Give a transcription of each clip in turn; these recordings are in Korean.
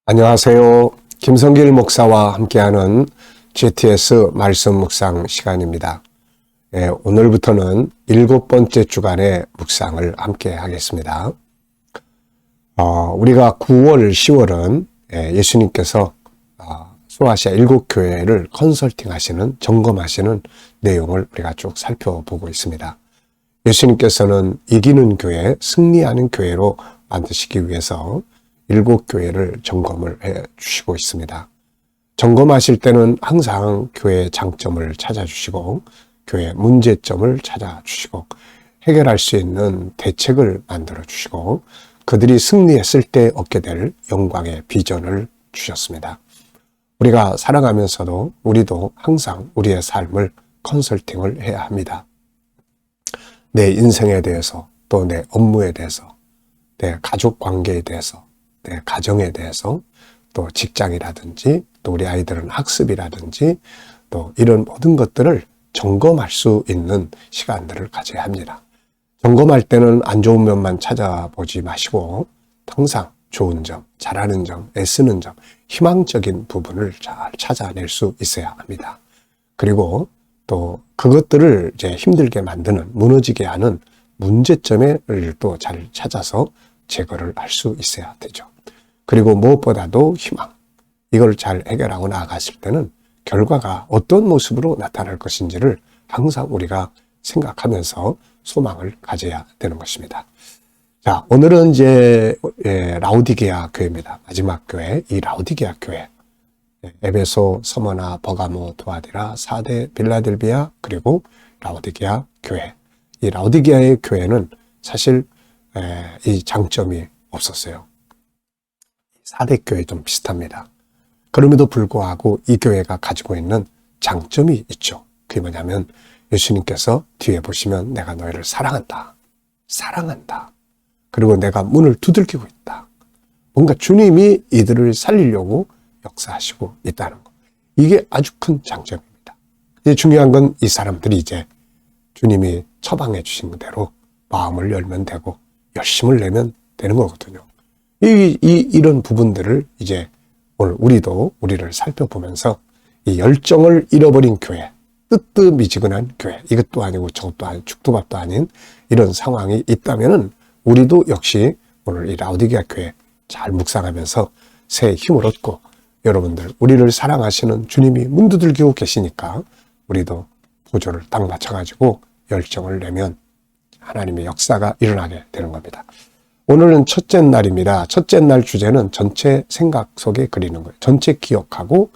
안녕하세요. 김성길 목사와 함께하는 GTS 말씀 묵상 시간입니다. 오늘부터는 7번째 주간의 묵상을 함께 하겠습니다. 우리가 9월, 10월은 예수님께서 소아시아 7교회를 컨설팅 하시는, 점검하시는 내용을 우리가 쭉 살펴보고 있습니다. 예수님께서는 이기는 교회, 승리하는 교회로 만드시기 위해서 7교회를 점검을 해 주시고 있습니다. 점검하실 때는 항상 교회의 장점을 찾아주시고 교회의 문제점을 찾아주시고 해결할 수 있는 대책을 만들어 주시고 그들이 승리했을 때 얻게 될 영광의 비전을 주셨습니다. 우리가 살아가면서도 우리도 항상 우리의 삶을 컨설팅을 해야 합니다. 내 인생에 대해서, 또 내 업무에 대해서, 내 가족 관계에 대해서, 내 가정에 대해서, 또 직장이라든지, 또 우리 아이들은 학습이라든지, 또 이런 모든 것들을 점검할 수 있는 시간들을 가져야 합니다. 점검할 때는 안 좋은 면만 찾아보지 마시고 항상 좋은 점, 잘하는 점, 애쓰는 점, 희망적인 부분을 잘 찾아낼 수 있어야 합니다. 그리고 또 그것들을 이제 힘들게 만드는, 무너지게 하는 문제점을 또 잘 찾아서 제거를 할 수 있어야 되죠. 그리고 무엇보다도 희망, 이걸 잘 해결하고 나아갔을 때는 결과가 어떤 모습으로 나타날 것인지를 항상 우리가 생각하면서 소망을 가져야 되는 것입니다. 자, 오늘은 이제 라오디게아 교회입니다. 마지막 교회, 이 라오디게아 교회. 에베소, 서머나, 버가모, 두아디라, 사데, 빌라델비아, 그리고 라오디게아 교회. 이 라오디게아의 교회는 사실 이 장점이 없었어요. 사대 교회 좀 비슷합니다. 그럼에도 불구하고 이 교회가 가지고 있는 장점이 있죠. 그게 뭐냐면 예수님께서 뒤에 보시면 내가 너희를 사랑한다. 사랑한다. 그리고 내가 문을 두들기고 있다. 뭔가 주님이 이들을 살리려고 역사하시고 있다는 것. 이게 아주 큰 장점입니다. 이제 중요한 건 이 사람들이 이제 주님이 처방해 주신 대로 마음을 열면 되고 열심을 내면 되는 거거든요. 이런 부분들을 이제 오늘 우리를 살펴보면서 이 열정을 잃어버린 교회, 뜨뜻미지근한 교회, 이것도 아니고 저것도 아닌 죽도밥도 아닌 이런 상황이 있다면은 우리도 역시 오늘 이 라오디게아 교회 잘 묵상하면서 새 힘을 얻고 여러분들 우리를 사랑하시는 주님이 문 두들기고 계시니까 우리도 보조를 딱 맞춰가지고 열정을 내면 하나님의 역사가 일어나게 되는 겁니다. 오늘은 첫째 날입니다. 첫째 날 주제는 전체 생각 속에 그리는 거예요. 전체 기억하고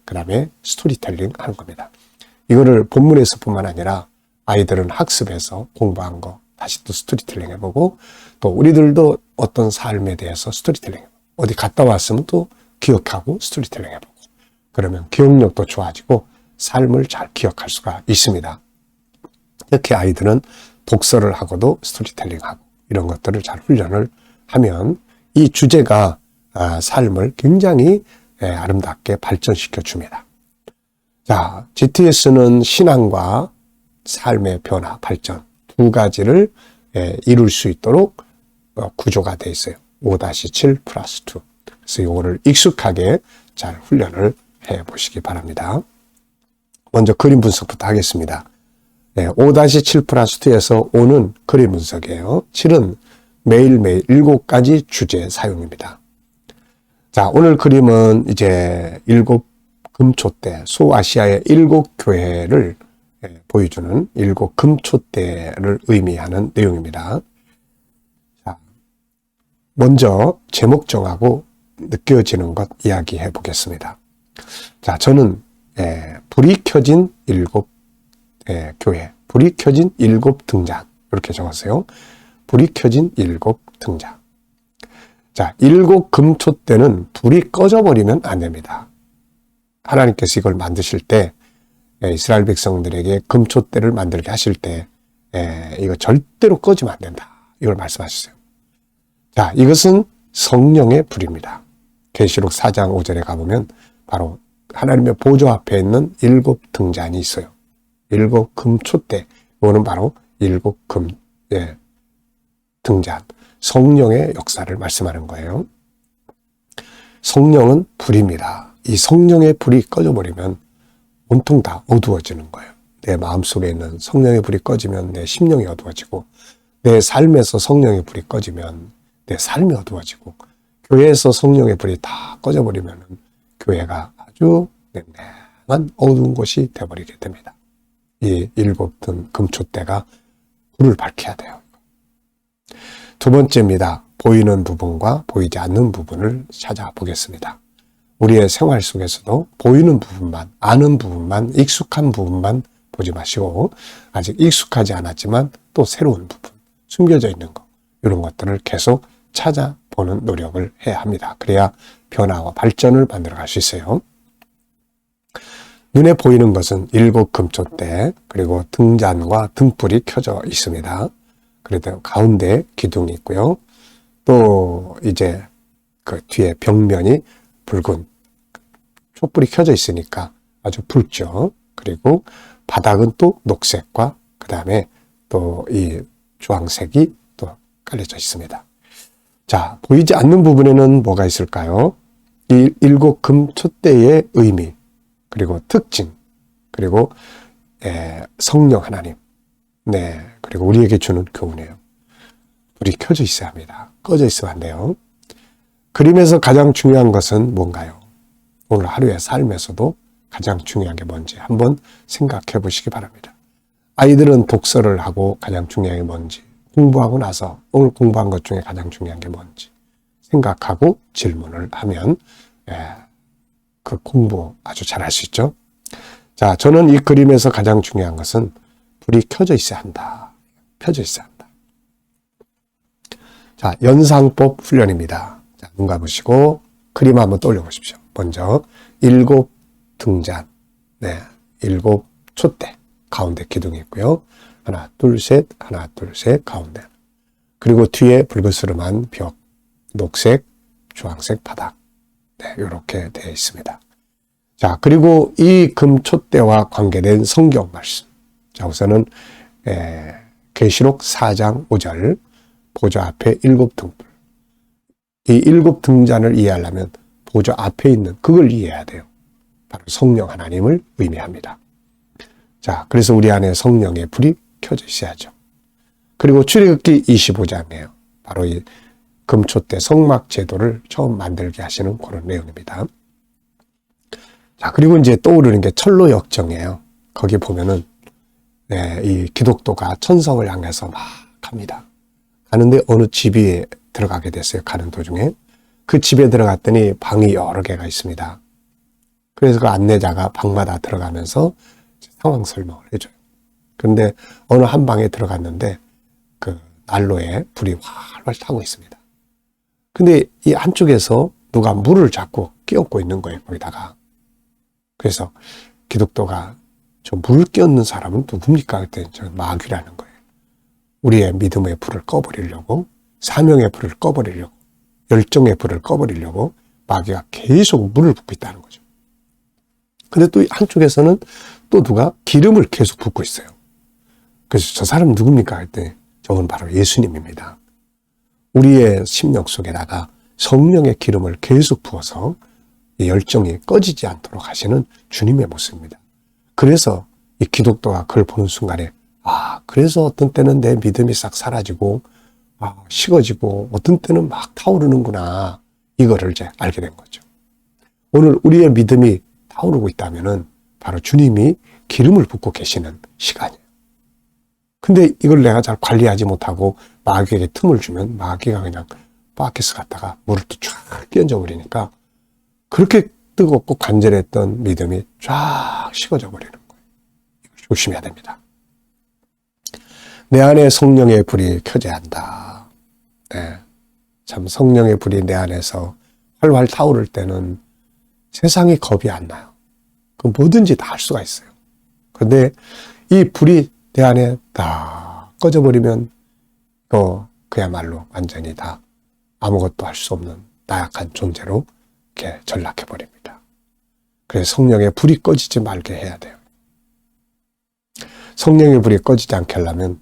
그 다음에 스토리텔링 하는 겁니다. 이거를 본문에서뿐만 아니라 아이들은 학습해서 공부한 거 다시 또 스토리텔링 해보고 또 우리들도 어떤 삶에 대해서 스토리텔링 해보고 어디 갔다 왔으면 또 기억하고 스토리텔링 해보고 그러면 기억력도 좋아지고 삶을 잘 기억할 수가 있습니다. 이렇게 아이들은 독서를 하고도 스토리텔링하고 이런 것들을 잘 훈련을 하면 이 주제가 삶을 굉장히 아름답게 발전시켜 줍니다. 자, GTS는 신앙과 삶의 변화, 발전 두 가지를 이룰 수 있도록 구조가 되어 있어요. 5-7 플러스 2. 그래서 이거를 익숙하게 잘 훈련을 해 보시기 바랍니다. 먼저 그림 분석부터 하겠습니다. 5-7 플러스 2에서 5는 그림 분석이에요. 7은 매일매일 7가지 주제 사용입니다. 자, 오늘 그림은 이제 7금초대, 소아시아의 7교회를 보여주는 7금초대를 의미하는 내용입니다. 자, 먼저 제목 정하고 느껴지는 것 이야기해 보겠습니다. 자, 저는 불이 켜진 7 교회, 불이 켜진 7 등잔 이렇게 적었어요. 불이 켜진 7 등잔. 자, 7 금초대는 불이 꺼져버리면 안 됩니다. 하나님께서 이걸 만드실 때 이스라엘 백성들에게 금초대를 만들게 하실 때 이거 절대로 꺼지면 안 된다. 이걸 말씀하셨어요. 자, 이것은 성령의 불입니다. 계시록 4장 5절에 가보면 바로 하나님의 보좌 앞에 있는 7 등잔이 있어요. 7 금초대, 이거는 바로 7 등잔, 성령의 역사를 말씀하는 거예요. 성령은 불입니다. 이 성령의 불이 꺼져버리면 온통 다 어두워지는 거예요. 내 마음속에 있는 성령의 불이 꺼지면 내 심령이 어두워지고, 내 삶에서 성령의 불이 꺼지면 내 삶이 어두워지고, 교회에서 성령의 불이 다 꺼져버리면 교회가 아주 냉랭한 어두운 곳이 되어버리게 됩니다. 이 7등 금초대가 불을 밝혀야 돼요. 두 번째입니다. 보이는 부분과 보이지 않는 부분을 찾아보겠습니다. 우리의 생활 속에서도 보이는 부분만, 아는 부분만, 익숙한 부분만 보지 마시고, 아직 익숙하지 않았지만 또 새로운 부분, 숨겨져 있는 것, 이런 것들을 계속 찾아보는 노력을 해야 합니다. 그래야 변화와 발전을 만들어갈 수 있어요. 눈에 보이는 것은 7금초대, 그리고 등잔과 등불이 켜져 있습니다. 그래도 가운데 기둥이 있고요. 또 이제 그 뒤에 벽면이 붉은 촛불이 켜져 있으니까 아주 붉죠. 그리고 바닥은 또 녹색과 그 다음에 또 이 주황색이 또 깔려져 있습니다. 자, 보이지 않는 부분에는 뭐가 있을까요? 이 7금초대의 의미, 그리고 특징, 그리고 성령 하나님, 네, 그리고 우리에게 주는 교훈이에요. 불이 켜져 있어야 합니다. 꺼져 있으면 안 돼요. 그림에서 가장 중요한 것은 뭔가요? 오늘 하루의 삶에서도 가장 중요한 게 뭔지 한번 생각해 보시기 바랍니다. 아이들은 독서를 하고 가장 중요한 게 뭔지, 공부하고 나서 오늘 공부한 것 중에 가장 중요한 게 뭔지 생각하고 질문을 하면 그 공부 아주 잘할 수 있죠. 자, 저는 이 그림에서 가장 중요한 것은 불이 켜져 있어야 한다. 켜져 있어야 한다. 자, 연상법 훈련입니다. 자, 눈 감으시고 그림 한번 떠올려 보십시오. 먼저 7등잔, 네, 7촛대, 가운데 기둥이 있고요. 하나, 둘, 셋, 하나, 둘, 셋, 가운데. 그리고 뒤에 불그스름한 벽, 녹색, 주황색 바닥. 네, 이렇게 되어 있습니다. 자, 그리고 이 금촛대와 관계된 성경 말씀. 자, 우선은 계시록 4장 5절, 보좌 앞에 7등불. 이 7등잔을 이해하려면 보좌 앞에 있는 그걸 이해해야 돼요. 바로 성령 하나님을 의미합니다. 자, 그래서 우리 안에 성령의 불이 켜져 있어야죠. 그리고 출애굽기 25장이에요. 바로 이 금초대 성막 제도를 처음 만들게 하시는 그런 내용입니다. 자, 그리고 이제 떠오르는 게 철로 역정이에요. 거기 보면은 이 기독도가 천성을 향해서 막 갑니다. 가는데 어느 집에 들어가게 됐어요. 가는 도중에. 그 집에 들어갔더니 방이 여러 개가 있습니다. 그래서 그 안내자가 방마다 들어가면서 상황 설명을 해줘요. 그런데 어느 한 방에 들어갔는데 그 난로에 불이 활활 타고 있습니다. 근데 이 한쪽에서 누가 물을 자꾸 끼얹고 있는 거예요, 거기다가. 그래서 기독도가 저 물 끼얹는 사람은 누굽니까? 그때 저 마귀라는 거예요. 우리의 믿음의 불을 꺼버리려고, 사명의 불을 꺼버리려고, 열정의 불을 꺼버리려고 마귀가 계속 물을 붓고 있다는 거죠. 근데 또 한쪽에서는 또 누가 기름을 계속 붓고 있어요. 그래서 저 사람은 누굽니까? 할 때 저건 바로 예수님입니다. 우리의 심령 속에다가 성령의 기름을 계속 부어서 이 열정이 꺼지지 않도록 하시는 주님의 모습입니다. 그래서 이 기독도가 그걸 보는 순간에 그래서 어떤 때는 내 믿음이 싹 사라지고 식어지고 어떤 때는 막 타오르는구나. 이거를 이제 알게 된 거죠. 오늘 우리의 믿음이 타오르고 있다면은 바로 주님이 기름을 붓고 계시는 시간이에요. 근데 이걸 내가 잘 관리하지 못하고 마귀에게 틈을 주면 마귀가 그냥 바켓스 갔다가 물을 또 쫙 끼얹어 버리니까 그렇게 뜨겁고 간절했던 믿음이 쫙 식어져 버리는 거예요. 조심해야 됩니다. 내 안에 성령의 불이 켜져야 한다. 네. 참 성령의 불이 내 안에서 활활 타오를 때는 세상이 겁이 안 나요. 그 뭐든지 다 할 수가 있어요. 그런데 이 불이 내 안에 다 꺼져버리면 그야말로 완전히 다 아무것도 할 수 없는 나약한 존재로 이렇게 전락해버립니다. 그래서 성령의 불이 꺼지지 말게 해야 돼요. 성령의 불이 꺼지지 않게 하려면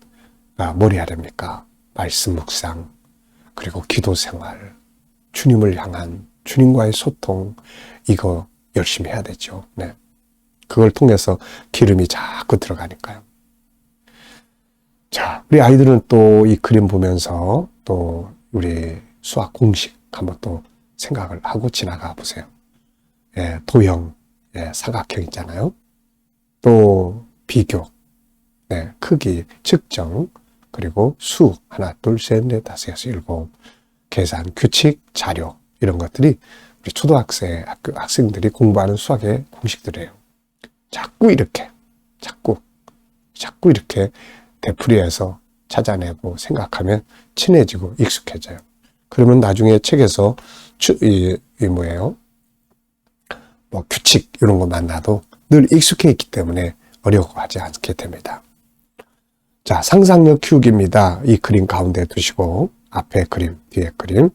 뭘 해야 됩니까? 말씀 묵상, 그리고 기도 생활, 주님을 향한 주님과의 소통, 이거 열심히 해야 되죠. 네. 그걸 통해서 기름이 자꾸 들어가니까요. 자, 우리 아이들은 또 이 그림 보면서 또 우리 수학 공식 한번 또 생각을 하고 지나가 보세요. 예, 도형, 예, 사각형 있잖아요. 또 비교, 네, 크기, 측정, 그리고 수, 하나, 둘, 셋, 넷, 다섯, 여섯, 일곱, 계산, 규칙, 자료, 이런 것들이 우리 초등학생, 학생들이 공부하는 수학의 공식들이에요. 자꾸 이렇게 되풀이해서 찾아내고 생각하면 친해지고 익숙해져요. 그러면 나중에 책에서 뭐 규칙 이런 거 만나도 늘 익숙해 있기 때문에 어려워하지 않게 됩니다. 자, 상상력 키우기입니다. 이 그림 가운데 두시고 앞에 그림, 뒤에 그림.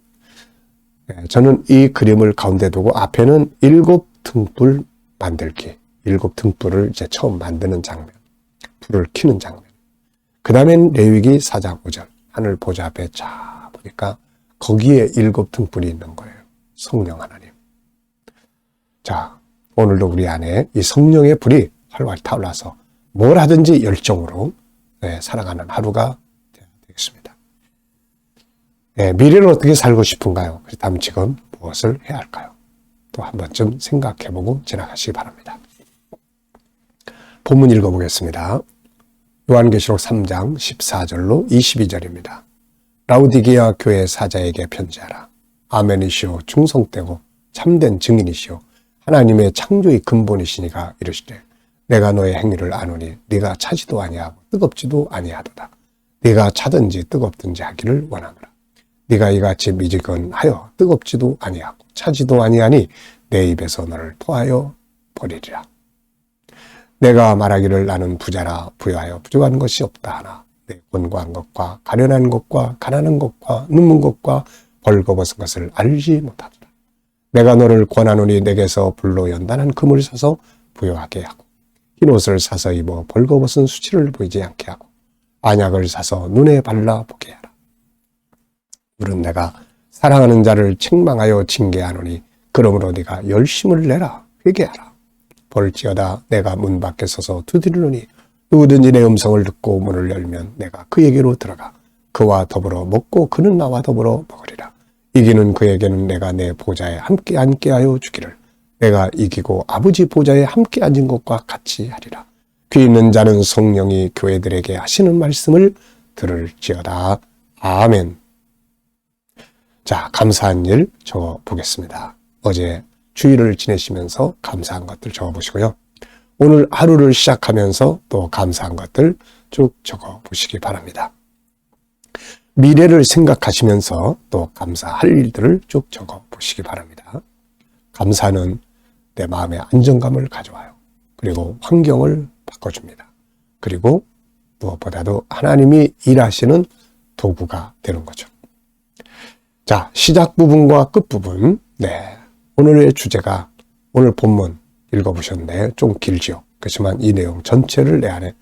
저는 이 그림을 가운데 두고 앞에는 7등불 만들기. 7등불을 이제 처음 만드는 장면. 불을 켜는 장면. 그 다음엔 레위기 4장 5절. 하늘 보좌 앞에 쫙 보니까 거기에 7등불이 있는 거예요. 성령 하나님. 자, 오늘도 우리 안에 이 성령의 불이 활활 타올라서 뭘 하든지 열정으로 살아가는 하루가 되겠습니다. 미래를 어떻게 살고 싶은가요? 그렇다면 지금 무엇을 해야 할까요? 또 한 번쯤 생각해보고 지나가시기 바랍니다. 본문 읽어보겠습니다. 요한계시록 3장 14절로 22절입니다. 라우디게아 교회 사자에게 편지하라. 아멘이시오 충성되고 참된 증인이시오 하나님의 창조의 근본이시니가 이르시되 내가 너의 행위를 아노니 네가 차지도 아니하고 뜨겁지도 아니하도다. 네가 차든지 뜨겁든지 하기를 원하노라. 네가 이같이 미지근하여 뜨겁지도 아니하고 차지도 아니하니 내 입에서 너를 토하여 버리리라. 내가 말하기를 나는 부자라 부여하여 부족한 것이 없다 하나 내 곤고한 것과 가련한 것과 가난한 것과 눕는 것과 벌거벗은 것을 알지 못하더라. 내가 너를 권하노니 내게서 불로 연단한 금을 사서 부여하게 하고 흰옷을 사서 입어 벌거벗은 수치를 보이지 않게 하고 안약을 사서 눈에 발라 보게 하라. 물은 내가 사랑하는 자를 책망하여 징계하노니 그러므로 네가 열심을 내라 회개하라. 볼지어다 내가 문 밖에 서서 두드리노니 누구든지 내 음성을 듣고 문을 열면 내가 그에게로 들어가 그와 더불어 먹고 그는 나와 더불어 먹으리라. 이기는 그에게는 내가 내 보좌에 함께 앉게 하여 주기를 내가 이기고 아버지 보좌에 함께 앉은 것과 같이 하리라. 귀 있는 자는 성령이 교회들에게 하시는 말씀을 들을지어다. 아멘. 자, 감사한 일 적어보겠습니다. 어제 주일을 지내시면서 감사한 것들 적어보시고요. 오늘 하루를 시작하면서 또 감사한 것들 쭉 적어보시기 바랍니다. 미래를 생각하시면서 또 감사할 일들을 쭉 적어보시기 바랍니다. 감사는 내 마음의 안정감을 가져와요. 그리고 환경을 바꿔줍니다. 그리고 무엇보다도 하나님이 일하시는 도구가 되는 거죠. 자, 시작 부분과 끝 부분. 네. 오늘의 주제가 오늘 본문 읽어보셨는데 좀 길죠. 그렇지만 이 내용 전체를 내 안에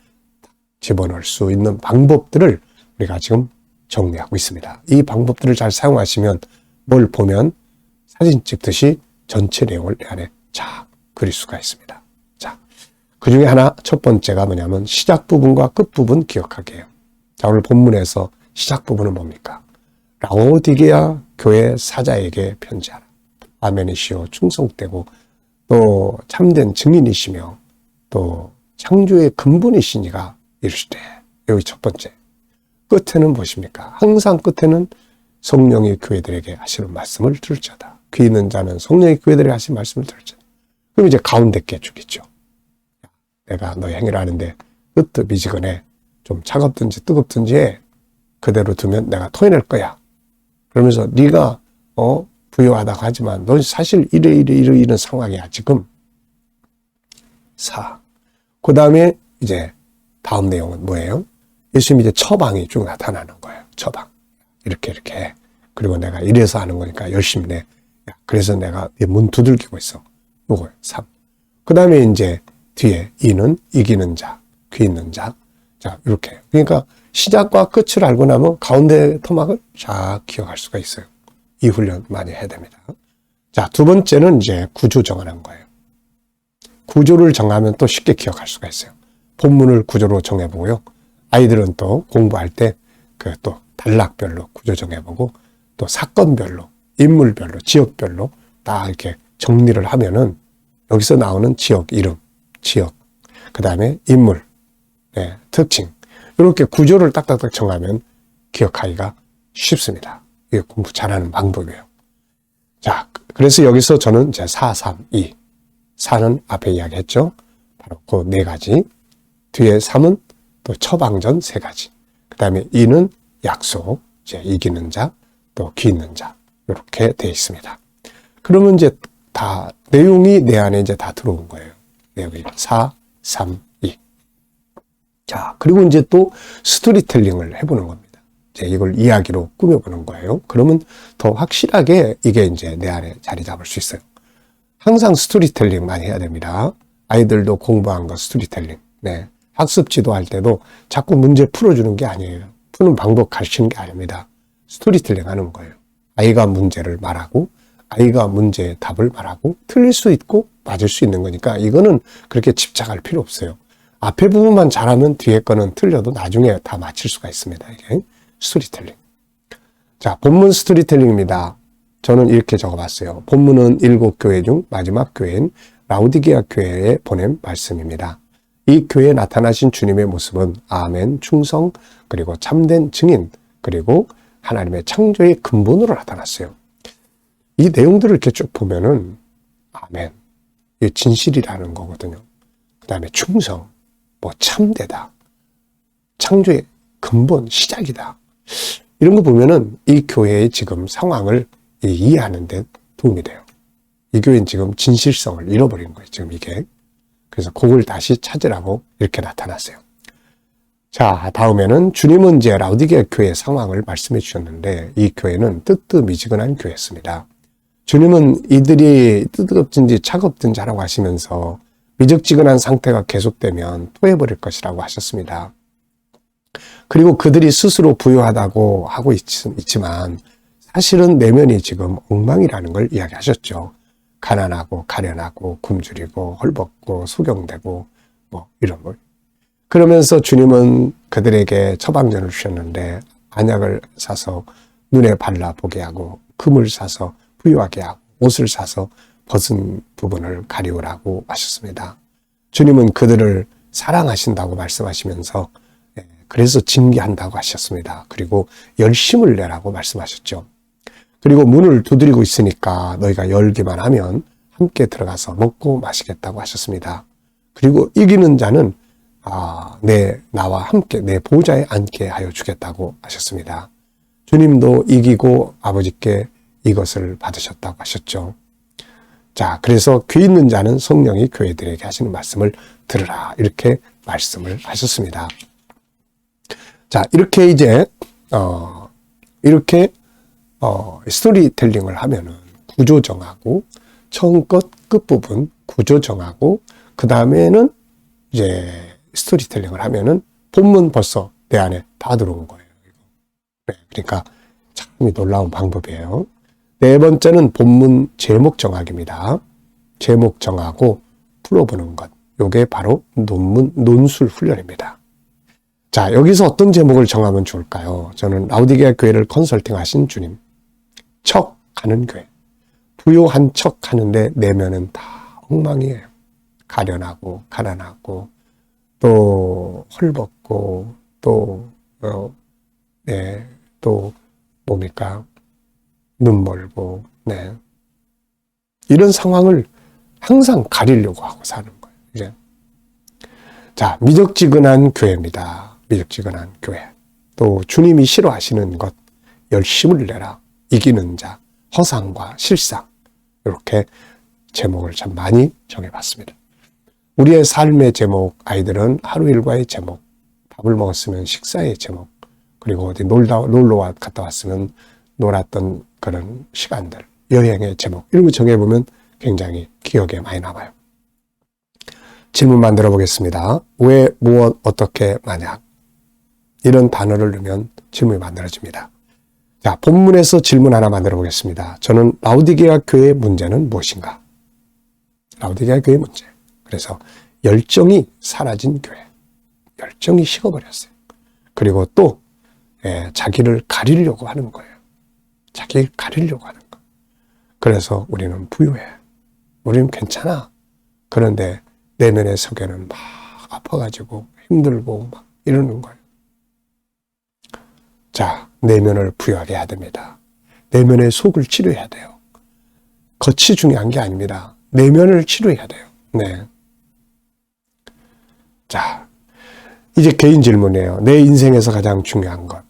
집어넣을 수 있는 방법들을 우리가 지금 정리하고 있습니다. 이 방법들을 잘 사용하시면 뭘 보면 사진 찍듯이 전체 내용을 내 안에 쫙 그릴 수가 있습니다. 자, 그 중에 하나 첫 번째가 뭐냐면 시작 부분과 끝 부분 기억하게요. 자, 오늘 본문에서 시작 부분은 뭡니까? 라오디게아 교회 사자에게 편지하라. 아멘이시오 충성되고 또 참된 증인이시며 또 창조의 근본이시니가 이르시되. 여기 첫 번째. 끝에는 무엇입니까? 항상 끝에는 성령이 교회들에게 하시는 말씀을 들을지어다. 귀 있는 자는 성령이 교회들에게 하시는 말씀을 들을지어다. 그럼 이제 가운데 게 주겠죠. 내가 너의 행위를 하는데 뜨뜻미지근해. 좀 차갑든지 뜨겁든지 해. 그대로 두면 내가 토해낼 거야. 그러면서 네가 부유하다고 하지만 넌 사실 이런 상황이야 지금. 그 다음에 이제 다음 내용은 뭐예요? 예수님이 이제 처방이 쭉 나타나는 거예요. 처방. 이렇게. 그리고 내가 이래서 하는 거니까 열심히 해. 그래서 내가 문 두들기고 있어. 요거예요. 3. 그 다음에 이제 뒤에 2는 이기는 자, 귀 있는 자. 자, 이렇게. 그러니까 시작과 끝을 알고 나면 가운데 토막을 잘 기억할 수가 있어요. 이 훈련 많이 해야 됩니다. 자, 두 번째는 이제 구조 정하는 거예요. 구조를 정하면 또 쉽게 기억할 수가 있어요. 본문을 구조로 정해보고요. 아이들은 또 공부할 때 그 또 단락별로 구조 정해보고 또 사건별로, 인물별로, 지역별로 딱 이렇게 정리를 하면은 여기서 나오는 지역 이름, 지역, 그 다음에 인물, 네, 특징, 이렇게 구조를 딱딱딱 정하면 기억하기가 쉽습니다. 이게 공부 잘하는 방법이에요. 자, 그래서 여기서 저는 이제 4, 3, 2. 4는 앞에 이야기했죠. 바로 그 네 가지. 뒤에 3은 또 처방전 세 가지. 그 다음에 2는 약속, 이제 이기는 자, 또 기 있는 자. 이렇게 되어 있습니다. 그러면 이제 다, 내용이 내 안에 이제 다 들어온 거예요. 여기 4, 3, 2. 자, 그리고 이제 또 스토리텔링을 해보는 겁니다. 이제 이걸 이야기로 꾸며보는 거예요. 그러면 더 확실하게 이게 이제 내 안에 자리 잡을 수 있어요. 항상 스토리텔링 많이 해야 됩니다. 아이들도 공부한 거 스토리텔링. 네. 학습 지도할 때도 자꾸 문제 풀어주는 게 아니에요. 푸는 방법 가르치는 게 아닙니다. 스토리텔링 하는 거예요. 아이가 문제를 말하고, 아이가 문제의 답을 말하고, 틀릴 수 있고, 맞을 수 있는 거니까 이거는 그렇게 집착할 필요 없어요. 앞에 부분만 잘하면 뒤에 거는 틀려도 나중에 다 맞힐 수가 있습니다. 이게 스토리텔링. 자, 본문 스토리텔링입니다. 저는 이렇게 적어봤어요. 본문은 7교회 중 마지막 교회인 라우디게아 교회에 보낸 말씀입니다. 이 교회에 나타나신 주님의 모습은 아멘, 충성, 그리고 참된 증인, 그리고 하나님의 창조의 근본으로 나타났어요. 이 내용들을 이렇게 쭉 보면은 아멘, 이게 진실이라는 거거든요. 그 다음에 충성, 뭐 참되다, 창조의 근본, 시작이다. 이런 거 보면은 이 교회의 지금 상황을 이해하는 데 도움이 돼요. 이 교회는 지금 진실성을 잃어버린 거예요. 지금 이게. 그래서 그걸 다시 찾으라고 이렇게 나타났어요. 자, 다음에는 주님은 이제 라우디게아 교회의 상황을 말씀해 주셨는데 이 교회는 뜨뜻미지근한 교회였습니다. 주님은 이들이 뜨겁든지 차갑든지 하라고 하시면서 미적지근한 상태가 계속되면 토해버릴 것이라고 하셨습니다. 그리고 그들이 스스로 부유하다고 하고 있지만 사실은 내면이 지금 엉망이라는 걸 이야기하셨죠. 가난하고 가련하고 굶주리고 헐벗고 소경되고 뭐 이런 걸. 그러면서 주님은 그들에게 처방전을 주셨는데 안약을 사서 눈에 발라보게 하고 금을 사서 부유하게 하고 옷을 사서 벗은 부분을 가리우라고 하셨습니다. 주님은 그들을 사랑하신다고 말씀하시면서 그래서 징계한다고 하셨습니다. 그리고 열심을 내라고 말씀하셨죠. 그리고 문을 두드리고 있으니까 너희가 열기만 하면 함께 들어가서 먹고 마시겠다고 하셨습니다. 그리고 이기는 자는 나와 함께 내 보좌에 앉게 하여 주겠다고 하셨습니다. 주님도 이기고 아버지께 이것을 받으셨다고 하셨죠. 자, 그래서 귀 있는 자는 성령이 교회들에게 하시는 말씀을 들으라 이렇게 말씀을 하셨습니다. 자, 이렇게 이제 스토리텔링을 하면은 구조 정하고 처음 것 끝부분 구조 정하고 그 다음에는 이제 스토리텔링을 하면은 본문 벌써 내 안에 다 들어온 거예요. 네, 그러니까 참 놀라운 방법이에요. 네 번째는 본문 제목 정하기입니다. 제목 정하고 풀어보는 것. 요게 바로 논술 훈련입니다. 자, 여기서 어떤 제목을 정하면 좋을까요? 저는 라우디게아 교회를 컨설팅하신 주님. 척하는 교회. 부요한 척 하는데 내면은 다 엉망이에요. 가련하고 가난하고 또 헐벗고 또 뭡니까? 눈멀고 이런 상황을 항상 가리려고 하고 사는 거예요. 이제. 자, 미적지근한 교회입니다. 미적지근한 교회. 또 주님이 싫어하시는 것, 열심을 내라, 이기는 자, 허상과 실상, 이렇게 제목을 참 많이 정해봤습니다. 우리의 삶의 제목, 아이들은 하루 일과의 제목, 밥을 먹었으면 식사의 제목, 그리고 어디 놀러 갔다 왔으면 놀았던 그런 시간들, 여행의 제목, 이런 거 정해보면 굉장히 기억에 많이 남아요. 질문 만들어 보겠습니다. 왜, 무엇, 어떻게, 만약. 이런 단어를 넣으면 질문이 만들어집니다. 자, 본문에서 질문 하나 만들어 보겠습니다. 저는 라오디게아 교회의 문제는 무엇인가? 라오디게아 교회의 문제. 그래서 열정이 사라진 교회. 열정이 식어버렸어요. 그리고 또 자기를 가리려고 하는 거예요. 자기를 가리려고 하는 거. 그래서 우리는 부유해. 우리는 괜찮아. 그런데 내면의 속에는 막 아파가지고 힘들고 막 이러는 거예요. 자, 내면을 부유하게 해야 됩니다. 내면의 속을 치료해야 돼요. 겉이 중요한 게 아닙니다. 내면을 치료해야 돼요. 네. 자, 이제 개인 질문이에요. 내 인생에서 가장 중요한 것.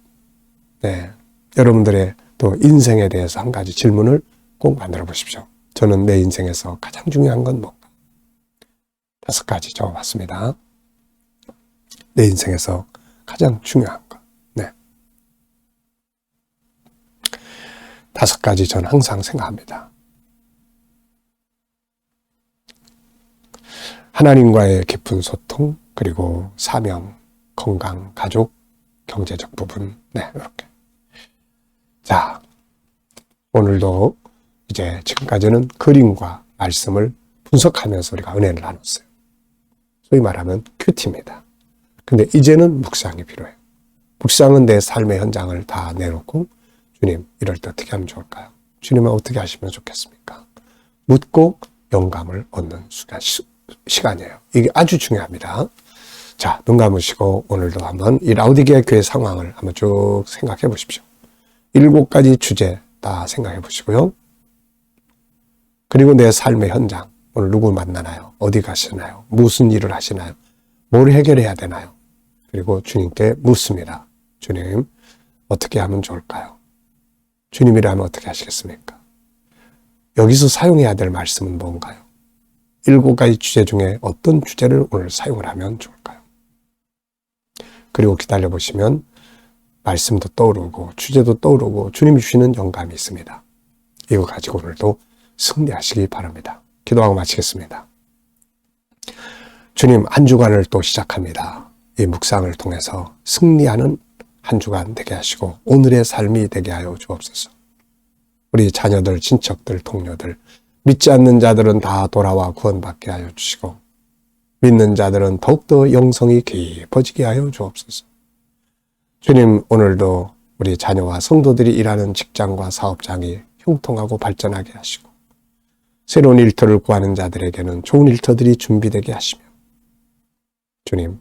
네. 여러분들의 또 인생에 대해서 한 가지 질문을 꼭 만들어 보십시오. 저는 내 인생에서 가장 중요한 건 뭔가? 5가지 적어봤습니다. 내 인생에서 가장 중요한 것. 네. 5가지 저는 항상 생각합니다. 하나님과의 깊은 소통, 그리고 사명, 건강, 가족, 경제적 부분. 네, 이렇게. 자, 오늘도 이제 지금까지는 그림과 말씀을 분석하면서 우리가 은혜를 나눴어요. 소위 말하면 큐티입니다. 근데 이제는 묵상이 필요해요. 묵상은 내 삶의 현장을 다 내놓고 주님, 이럴 때 어떻게 하면 좋을까요? 주님은 어떻게 하시면 좋겠습니까? 묻고 영감을 얻는 시간이에요. 이게 아주 중요합니다. 자, 눈 감으시고 오늘도 한번 이 라오디게아 교회 상황을 한번 쭉 생각해 보십시오. 7가지 주제 다 생각해 보시고요. 그리고 내 삶의 현장, 오늘 누구 만나나요? 어디 가시나요? 무슨 일을 하시나요? 뭘 해결해야 되나요? 그리고 주님께 묻습니다. 주님, 어떻게 하면 좋을까요? 주님이라면 어떻게 하시겠습니까? 여기서 사용해야 될 말씀은 뭔가요? 7가지 주제 중에 어떤 주제를 오늘 사용을 하면 좋을까요? 그리고 기다려보시면 말씀도 떠오르고 주제도 떠오르고 주님이 주시는 영감이 있습니다. 이거 가지고 오늘도 승리하시기 바랍니다. 기도하고 마치겠습니다. 주님, 한 주간을 또 시작합니다. 이 묵상을 통해서 승리하는 한 주간 되게 하시고 오늘의 삶이 되게 하여 주옵소서. 우리 자녀들, 친척들, 동료들, 믿지 않는 자들은 다 돌아와 구원받게 하여 주시고 믿는 자들은 더욱더 영성이 깊어지게 하여 주옵소서. 주님, 오늘도 우리 자녀와 성도들이 일하는 직장과 사업장이 형통하고 발전하게 하시고 새로운 일터를 구하는 자들에게는 좋은 일터들이 준비되게 하시며 주님,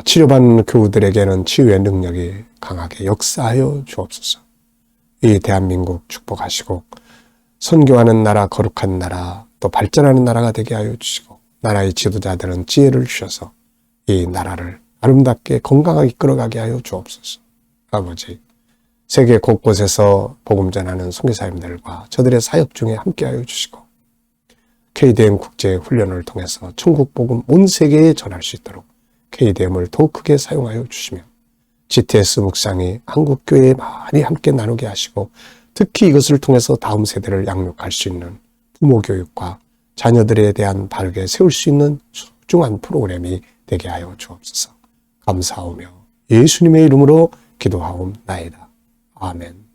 치료받는 교우들에게는 치유의 능력이 강하게 역사하여 주옵소서. 이 대한민국 축복하시고 선교하는 나라, 거룩한 나라, 또 발전하는 나라가 되게 하여 주시고 나라의 지도자들은 지혜를 주셔서 이 나라를 아름답게 건강하게 끌어가게 하여 주옵소서. 아버지, 세계 곳곳에서 복음 전하는 선교사님들과 저들의 사역 중에 함께하여 주시고 KDM 국제훈련을 통해서 천국 복음 온 세계에 전할 수 있도록 KDM을 더욱 크게 사용하여 주시며 GTS 묵상이 한국교회에 많이 함께 나누게 하시고 특히 이것을 통해서 다음 세대를 양육할 수 있는 부모 교육과 자녀들에 대한 바르게 세울 수 있는 소중한 프로그램이 되게 하여 주옵소서. 감사하며 예수님의 이름으로 기도하옵나이다. 아멘.